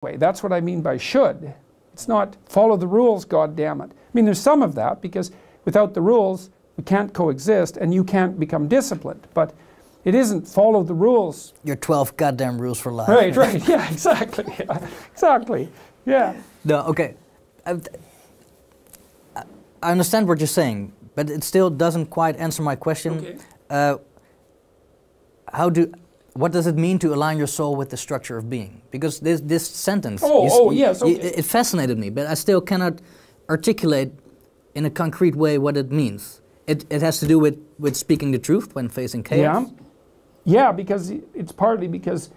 way. That's what I mean by should. It's not follow the rules, God damn it. I mean, there's some of that, because without the rules, we can't coexist, and you can't become disciplined. But it isn't follow the rules. Your 12 goddamn rules for life. Right, right, yeah, exactly. Yeah, exactly, yeah. No, okay. I understand what you're saying, but it still doesn't quite answer my question. Okay. What does it mean to align your soul with the structure of being? Because this sentence, yes, okay. It fascinated me, but I still cannot articulate in a concrete way what it means. It has to do with speaking the truth when facing chaos. Yeah, because it's partly because,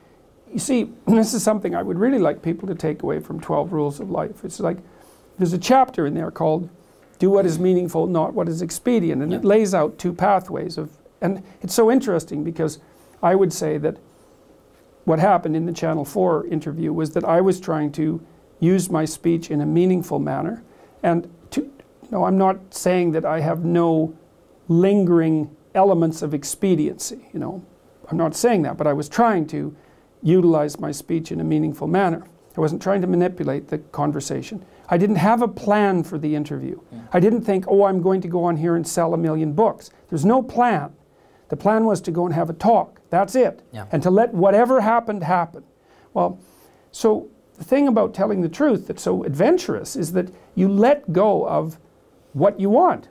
you see, this is something I would really like people to take away from 12 Rules of Life. It's like, there's a chapter in there called Do What Is Meaningful, Not What Is Expedient, and it lays out two pathways of, and it's so interesting because I would say that what happened in the Channel 4 interview was that I was trying to use my speech in a meaningful manner, and I'm not saying that I have no lingering elements of expediency, I'm not saying that, but I was trying to utilize my speech in a meaningful manner. I wasn't trying to manipulate the conversation. I didn't have a plan for the interview. I didn't think, I'm going to go on here and sell 1 million books. There's no plan. The plan was to go and have a talk. That's it. Yeah. And to let whatever happened happen. Well, so the thing about telling the truth that's so adventurous is that you let go of what you want.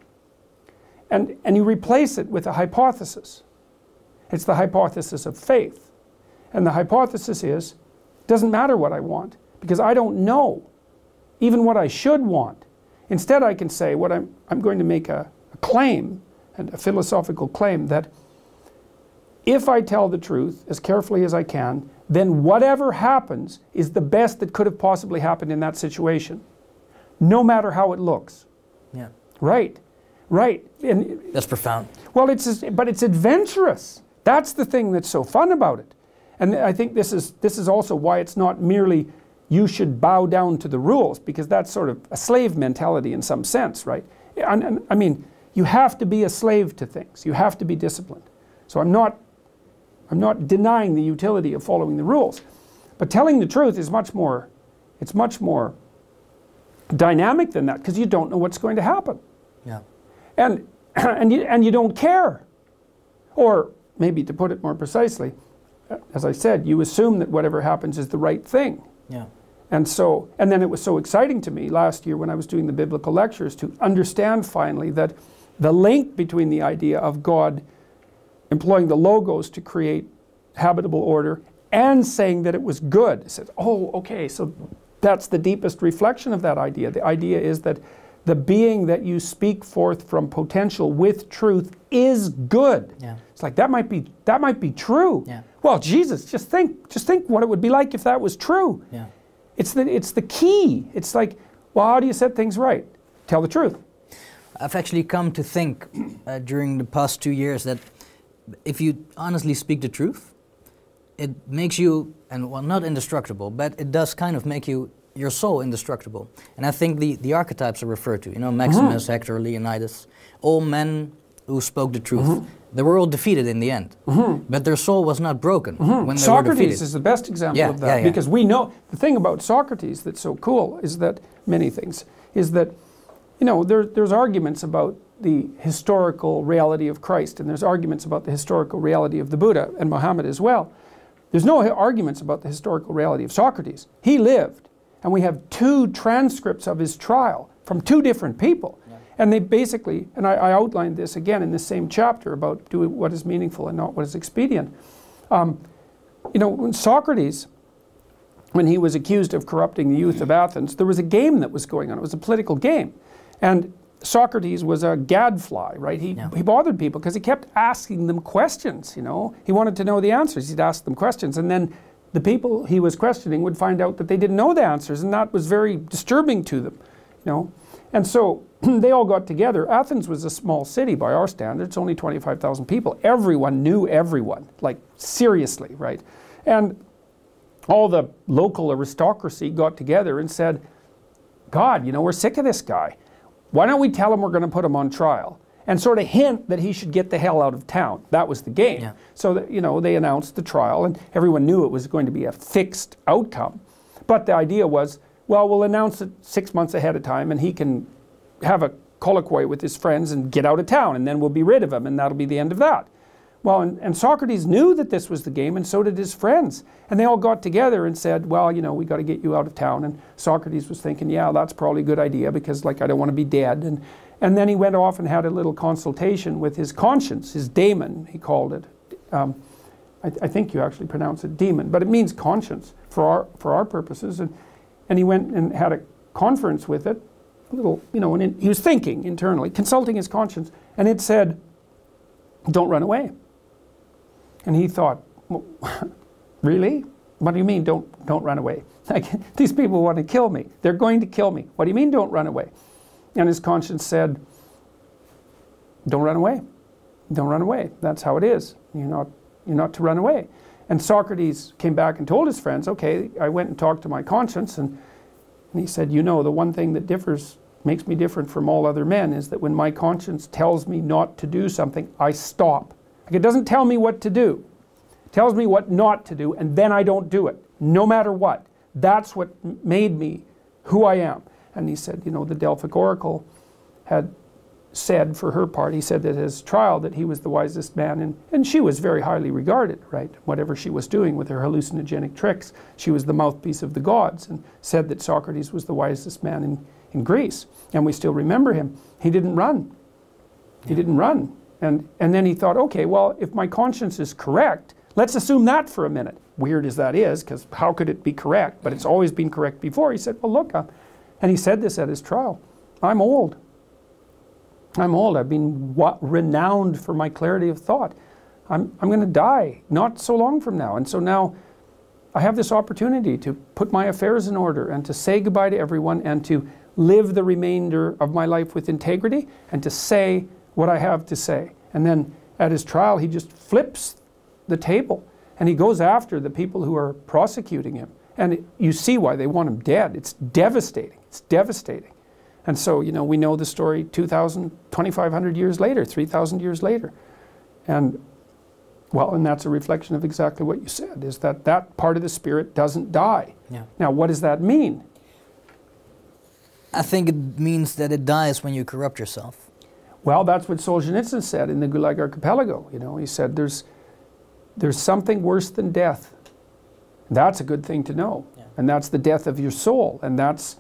And you replace it with a hypothesis. It's the hypothesis of faith. And the hypothesis is, it doesn't matter what I want, because I don't know even what I should want. Instead, I can say, I'm going to make a claim, and a philosophical claim, that if I tell the truth as carefully as I can, then whatever happens is the best that could have possibly happened in that situation, no matter how it looks. Yeah. Right. Right. And that's profound. Well, but it's adventurous. That's the thing that's so fun about it. And I think this is also why it's not merely you should bow down to the rules, because that's sort of a slave mentality in some sense, right? And I mean, you have to be a slave to things. You have to be disciplined. So I'm not denying the utility of following the rules, but telling the truth is much more dynamic than that, because you don't know what's going to happen. Yeah. And you don't care. Or maybe to put it more precisely, as I said, you assume that whatever happens is the right thing. Yeah. And then it was so exciting to me last year when I was doing the biblical lectures to understand finally that the link between the idea of God employing the logos to create habitable order and saying that it was good. I said, okay, so that's the deepest reflection of that idea. The idea is that the being that you speak forth from potential with truth is good. Yeah. It's like that might be true. Yeah. Well, Jesus, just think what it would be like if that was true. Yeah. It's the key. It's like, well, how do you set things right? Tell the truth. I've actually come to think during the past 2 years that if you honestly speak the truth, it makes you, not indestructible, but it does kind of make your soul indestructible. And I think the archetypes are referred to, Maximus, Hector, Leonidas, all men who spoke the truth. They were all defeated in the end, but their soul was not broken when they were defeated. Socrates is the best example of that, because we know, the thing about Socrates that's so cool is that, many things, is that, there's arguments about the historical reality of Christ, and there's arguments about the historical reality of the Buddha and Muhammad as well. There's no arguments about the historical reality of Socrates. He lived, and we have 2 transcripts of his trial from 2 different people. Yeah. And they basically, and I outlined this again in the same chapter about doing what is meaningful and not what is expedient. When Socrates, when he was accused of corrupting the youth of Athens, there was a game that was going on. It was a political game. And Socrates was a gadfly, right? He bothered people because he kept asking them questions, He wanted to know the answers. He'd ask them questions, and then the people he was questioning would find out that they didn't know the answers, and that was very disturbing to them, And so they all got together. Athens was a small city by our standards, only 25,000 people. Everyone knew everyone, like seriously, right? And all the local aristocracy got together and said, God, we're sick of this guy. Why don't we tell him we're going to put him on trial? And sort of hint that he should get the hell out of town. That was the game. Yeah. So that, they announced the trial, and everyone knew it was going to be a fixed outcome. But the idea was, well, we'll announce it 6 months ahead of time, and he can have a colloquy with his friends and get out of town, and then we'll be rid of him, and that'll be the end of that. Well, and Socrates knew that this was the game, and so did his friends. And they all got together and said, well, you know, we got to get you out of town. And Socrates was thinking, yeah, that's probably a good idea, because, like, I don't want to be dead. And then he went off and had a little consultation with his conscience, his daemon, he called it. I think you actually pronounce it demon, but it means conscience for our purposes. And he went and had a conference with it, a little, you know, and he was thinking internally, consulting his conscience, and it said, don't run away. And he thought, well, really? What do you mean, don't run away? Like, these people want to kill me. They're going to kill me. What do you mean, don't run away? And his conscience said, don't run away. Don't run away. That's how it is. You're not to run away. And Socrates came back and told his friends, okay, I went and talked to my conscience, and he said, you know, the one thing that makes me different from all other men is that when my conscience tells me not to do something, I stop. Like, it doesn't tell me what to do. It tells me what not to do, and then I don't do it, no matter what. That's what made me who I am. And he said, you know, the Delphic Oracle had said for her part, he said that at his trial that he was the wisest man, and she was very highly regarded, right? Whatever she was doing with her hallucinogenic tricks, she was the mouthpiece of the gods, and said that Socrates was the wisest man in Greece. And we still remember him. He didn't run. He didn't run. And then he thought, okay, well, if my conscience is correct, let's assume that for a minute. Weird as that is, because how could it be correct? But it's always been correct before. He said, well, look, and he said this at his trial, I'm old. I'm old. I've been renowned for my clarity of thought. I'm going to die not so long from now. And so now I have this opportunity to put my affairs in order and to say goodbye to everyone and to live the remainder of my life with integrity and to say what I have to say. And then at his trial, he just flips the table and he goes after the people who are prosecuting him. And you see why they want him dead. It's devastating. It's devastating. And so, you know, we know the story 2,500 years later, 3,000 years later. And, well, and that's a reflection of exactly what you said, is that that part of the spirit doesn't die. Yeah. Now, what does that mean? I think it means that it dies when you corrupt yourself. Well, that's what Solzhenitsyn said in the Gulag Archipelago. You know, he said there's something worse than death. That's a good thing to know. Yeah. And that's the death of your soul. And that's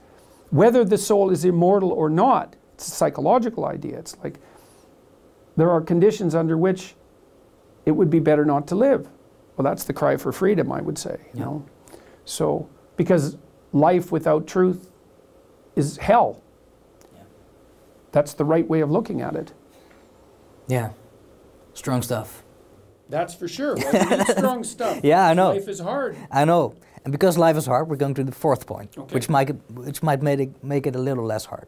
whether the soul is immortal or not. It's a psychological idea. It's like there are conditions under which it would be better not to live. Well, that's the cry for freedom, I would say. You know? So, because life without truth is hell. Yeah. That's the right way of looking at it. Yeah. Strong stuff. That's for sure. Well, strong stuff. Yeah, I know. Life is hard. I know. And because life is hard, we're going to the fourth point, okay, which might make it a little less hard.